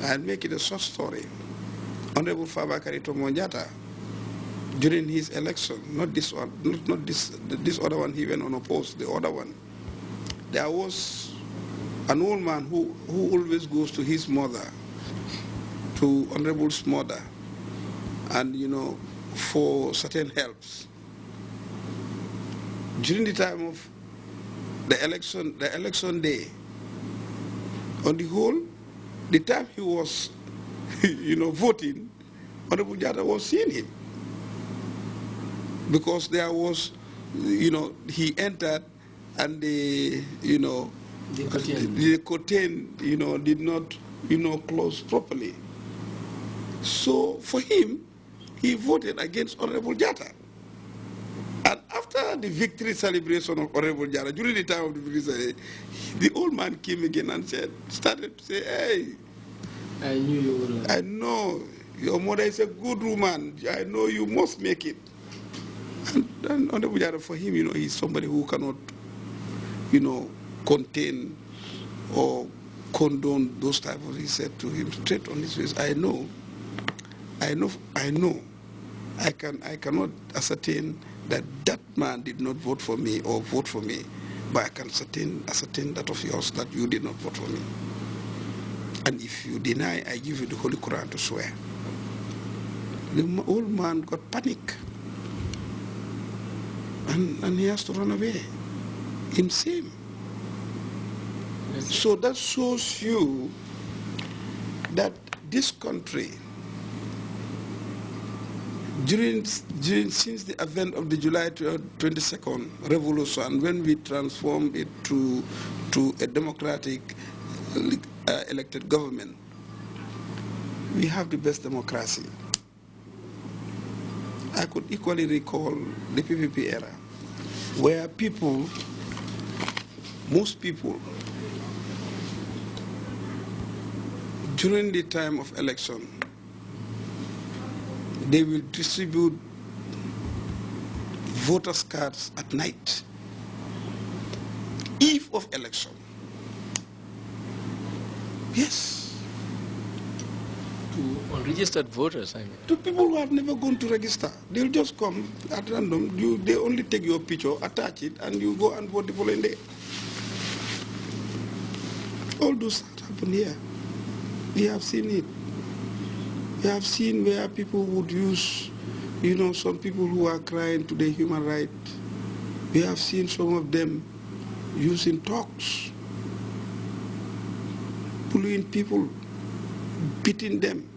I'll make it a short story. Honorable Fabakary Tomonjata, during his election, not this one, not this other one he went unopposed, the other one, there was an old man who always goes to his mother, to Honorable's mother, and for certain helps. During the time of the election day, on the whole, the time he was, voting, Honorable Jata was seeing him. Because there was, he entered and the curtain, did not, close properly. So for him, he voted against Honorable Jata. And after the victory celebration of Honorable Jata, during the time of the victory celebration, the old man came again and started to say, hey, I knew you would. I know your mother is a good woman. I know you must make it. And Honorable Jata, for him, he's somebody who cannot, contain or condone those type of. He said to him straight on his face, I know. I cannot ascertain that man did not vote for me or vote for me, but I can ascertain that of yours that you did not vote for me. And if you deny, I give you the Holy Quran to swear. The old man got panic. And he has to run away. Insane. So that shows you that this country, since the advent of the July 22nd revolution, when we transformed it to a democratic elected government, we have the best democracy. I could equally recall the PPP era, where most people, during the time of election, they will distribute voters' cards at night, eve of election. Yes. To unregistered voters, I mean. To people who have never gone to register. They'll just come at random. They only take your picture, attach it, and you go and vote the following day. All those that happen here. We have seen it. We have seen where people would use, some people who are crying to the human rights. We have seen some of them using talks, bullying people, beating them.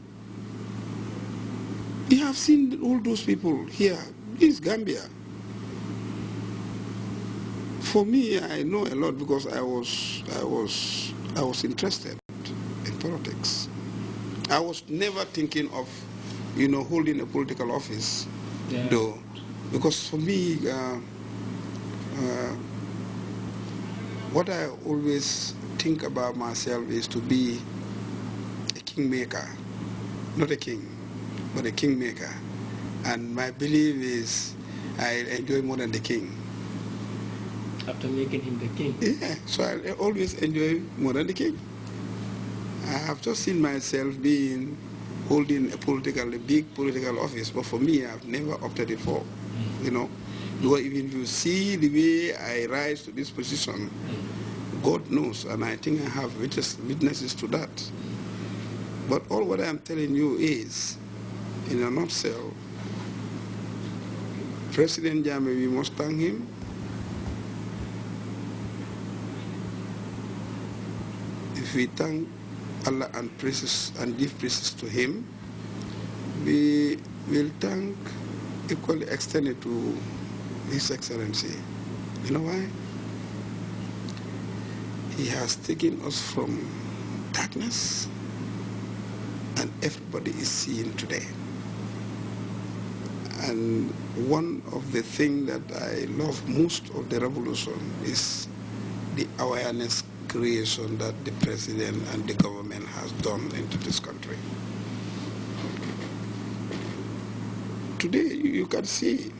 We have seen all those people here. This is Gambia. For me, I know a lot because I was interested in politics. I was never thinking of, holding a political office, though, because for me, what I always think about myself is to be a kingmaker, not a king, but a kingmaker. And my belief is I enjoy more than the king. After making him the king? Yeah, so I always enjoy more than the king. I have just seen myself holding a big political office, but for me, I've never opted it for, Because even if you see the way I rise to this position, God knows, and I think I have witnesses to that. But all what I'm telling you is, in a nutshell, President Jammeh, we must thank him. If we thank Allah and give praises to him, we will thank, equally extended to His Excellency. You know why? He has taken us from darkness, and everybody is seeing today. And one of the things that I love most of the revolution is the awareness creation that the president and the government has done into this country. Today, you can see,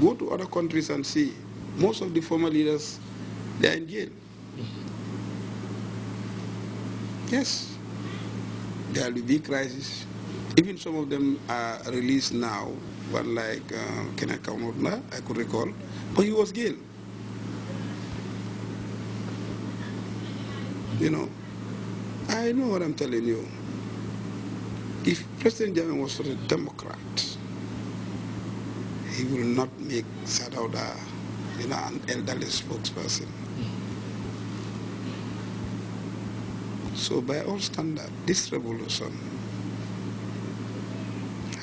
go to other countries and see, most of the former leaders, they are in jail. Yes. there will be crisis. Even some of them are released now, but like Kenneth Kaunotna, I could recall, but he was jailed. You know, I know what I'm telling you. If President Jammeh was a Democrat, he will not make Sadauda, an elderly spokesperson. So by all standards, this revolution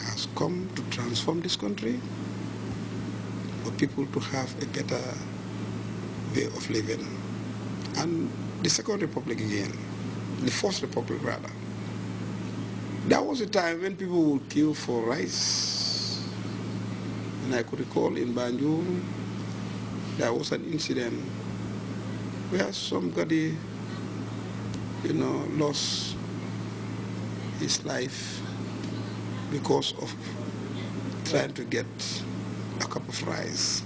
has come to transform this country, for people to have a better way of living. And the Second Republic again, the First Republic rather, there was a time when people would kill for rice. And I could recall in Banjul, there was an incident where somebody, lost his life because of trying to get a cup of rice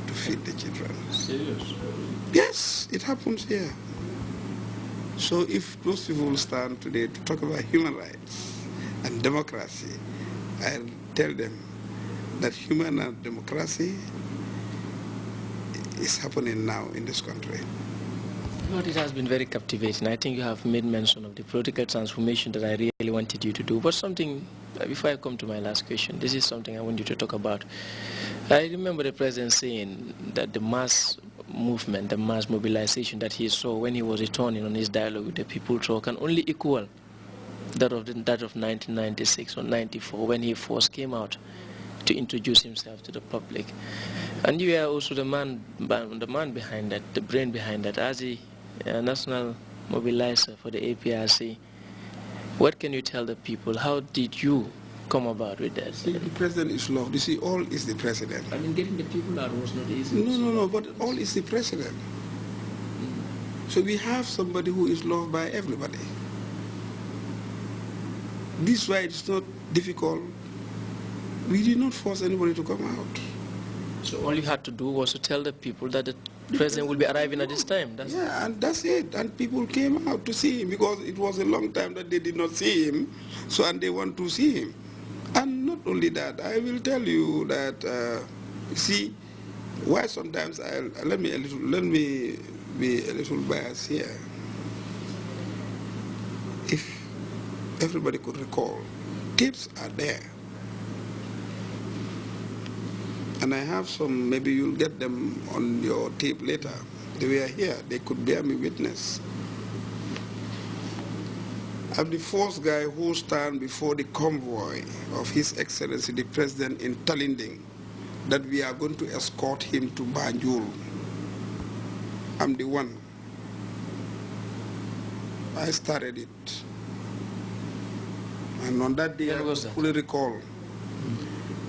to feed the children. Serious? Yes, it happens here. So if those people stand today to talk about human rights and democracy, I'll tell them that human and democracy is happening now in this country. Lord, it has been very captivating. I think you have made mention of the political transformation that I really wanted you to do. But something, before I come to my last question, this is something I want you to talk about. I remember the president saying that the mass movement, the mass mobilization that he saw when he was returning on his dialogue with the people can only equal that of 1996 or 94 when he first came out to introduce himself to the public. And you are also the man behind that, the brain behind that, as a national mobilizer for the APRC. What can you tell the people? How did you come about with that? See, the president is loved. You see, all is the president. I mean, getting the people out was not easy. No, but all is the president. So we have somebody who is loved by everybody. This is why it's not difficult. We did not force anybody to come out. So all you had to do was to tell the people that the president will be arriving at this time. And that's it. And people came out to see him because it was a long time that they did not see him. So, and they want to see him. And not only that, I will tell you that, see, why sometimes let me be a little biased here. If everybody could recall, tapes are there. And I have some, maybe you'll get them on your tape later. They were here, they could bear me witness. I'm the first guy who stand before the convoy of His Excellency the President in Talinding that we are going to escort him to Banjul. I'm the one. I started it. And on that day, I fully recall,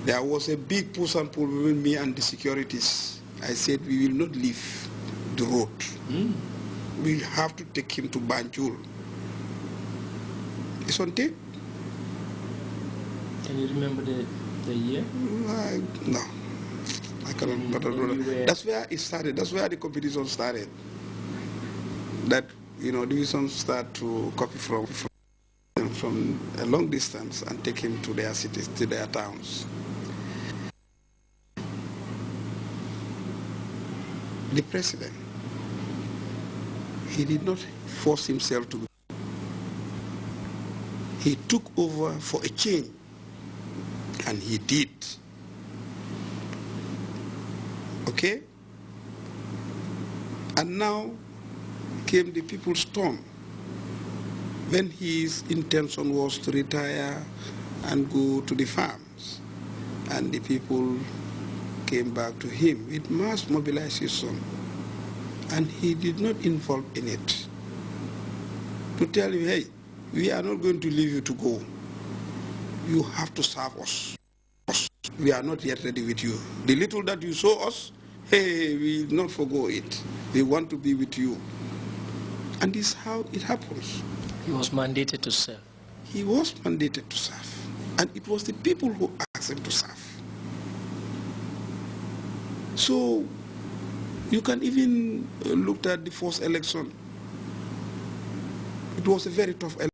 there was a big push and pull between me and the securities. I said, we will not leave the road. We have to take him to Banjul. It's on tape. Can you remember the year? No. I cannot. But that's where it started. That's where the competition started. That, divisions start to copy from a long distance and take him to their cities, to their towns. The president, he did not force himself to. He took over for a change, and he did. Okay? And now came the people's turn. When his intention was to retire and go to the farms, and the people came back to him with mass mobilization, and he did not involve in it. To tell you, hey, we are not going to leave you to go. You have to serve us. We are not yet ready with you. The little that you saw us, hey, we will not forgo it. We want to be with you. And this is how it happens. He was mandated to serve. He was mandated to serve. And it was the people who asked him to serve. So you can even look at the first election. It was a very tough election.